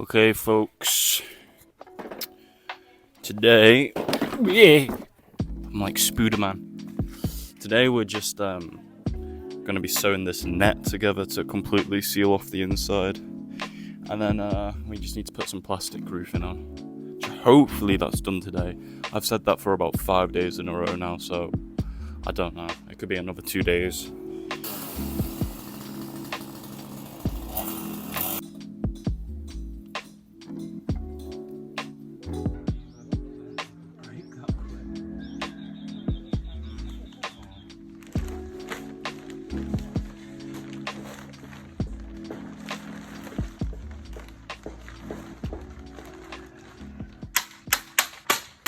Okay, folks. Today, I'm like Spooderman. Today we're just gonna be sewing this net together to completely seal off the inside, and then we just need to put some plastic roofing on. Hopefully that's done today. I've said that for about 5 days in a row now, so I don't know. It could be another 2 days.